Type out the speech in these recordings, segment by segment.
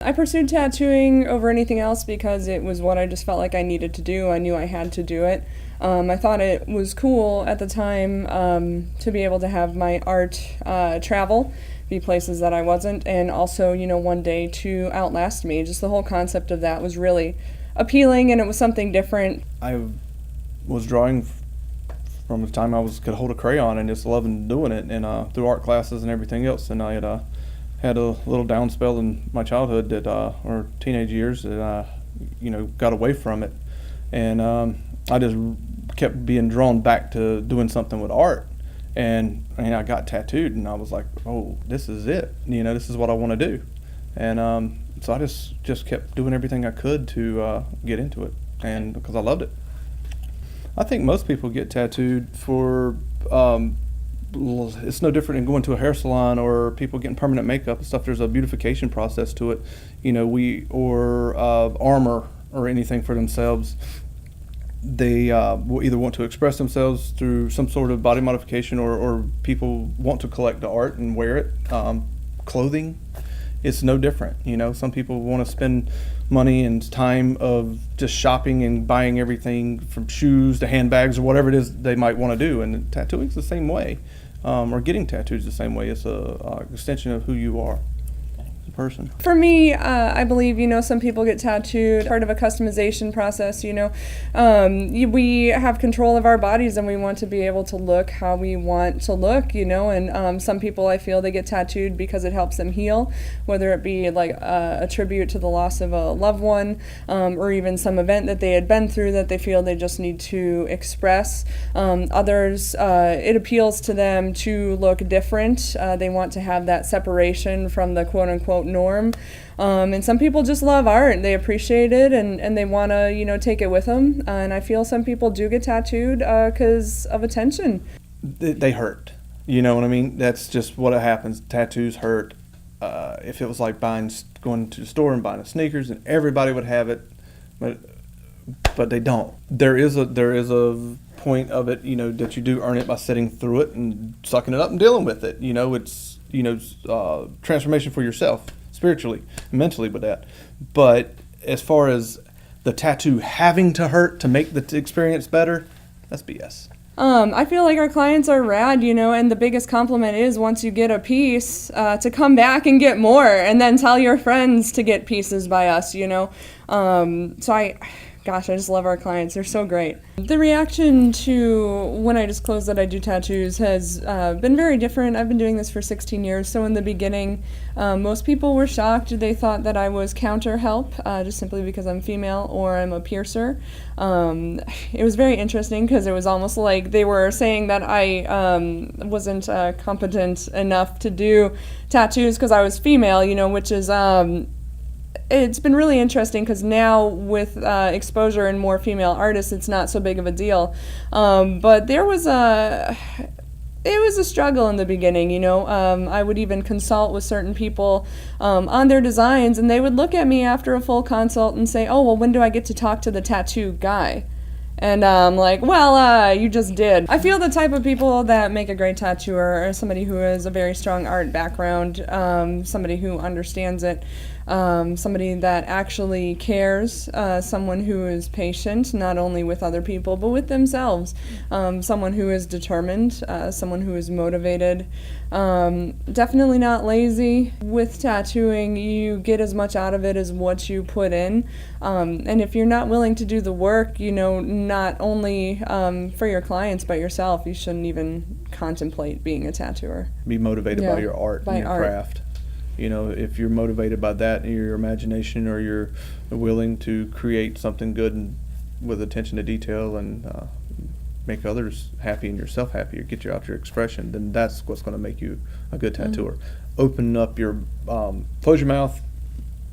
I pursued tattooing over anything else because it was what I just felt like I needed to do. I knew I had to do it. I thought it was cool at the time to be able to have my art travel, be places that I wasn't, and also, one day to outlast me. Just the whole concept of that was really appealing, and it was something different. I was drawing from the time could hold a crayon and just loving doing it, and through art classes and everything else. And I had a little down spell in my childhood or teenage years that got away from it, and I just kept being drawn back to doing something with art. And I got tattooed, and I was like, oh, this is it. This is what I want to do. And so I just kept doing everything I could to get into it, and because I loved it. I think most people get tattooed for, it's no different than going to a hair salon or people getting permanent makeup and stuff. There's a beautification process to it, or armor or anything for themselves. They will either want to express themselves through some sort of body modification, or people want to collect the art and wear it. Clothing, it's no different. Some people want to spend money and time of just shopping and buying everything from shoes to handbags or whatever it is they might want to do. And tattooing's the same way, or getting tattoos the same way. It's a extension of who you are as a person. For me, I believe, some people get tattooed, part of a customization process, we have control of our bodies and we want to be able to look how we want to look, and some people, I feel, they get tattooed because it helps them heal, whether it be like a tribute to the loss of a loved one, or even some event that they had been through that they feel they just need to express. Others, it appeals to them to look different. They want to have that separation from the quote-unquote norm. And some people just love art. They appreciate it, and they want to, take it with them. And I feel some people do get tattooed because of attention. They hurt. You know what I mean? That's just what happens. Tattoos hurt. If it was like going to the store and buying sneakers, and everybody would have it, but they don't. There is a point of it, that you do earn it by sitting through it and sucking it up and dealing with it. It's transformation for yourself, spiritually, mentally, with that. But as far as the tattoo having to hurt to make the experience better, that's BS. I feel like our clients are rad, and the biggest compliment is once you get a piece, to come back and get more, and then tell your friends to get pieces by us, Gosh, I just love our clients. They're so great. The reaction to when I disclosed that I do tattoos has been very different. I've been doing this for 16 years, so in the beginning, most people were shocked. They thought that I was counter help, just simply because I'm female or I'm a piercer. It was very interesting because it was almost like they were saying that I wasn't competent enough to do tattoos because I was female, which is... It's been really interesting because now with exposure and more female artists, it's not so big of a deal. But it was a struggle in the beginning, I would even consult with certain people on their designs, and they would look at me after a full consult and say, oh, well, when do I get to talk to the tattoo guy? And I'm like, well, you just did. I feel the type of people that make a great tattooer are somebody who has a very strong art background, somebody who understands it, somebody that actually cares, someone who is patient, not only with other people, but with themselves, someone who is determined, someone who is motivated, definitely not lazy. With tattooing, you get as much out of it as what you put in, and if you're not willing to do the work, not only for your clients, but yourself, you shouldn't even contemplate being a tattooer. Be motivated by your art and your craft. If you're motivated by that and your imagination, or you're willing to create something good and with attention to detail and make others happy and yourself happy, or get you out your expression, then that's what's going to make you a good tattooer. Mm-hmm. Open up your, close your mouth,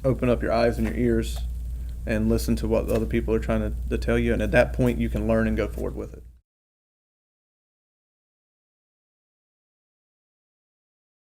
open up your eyes and your ears, and listen to what other people are trying to tell you. And at that point, you can learn and go forward with it.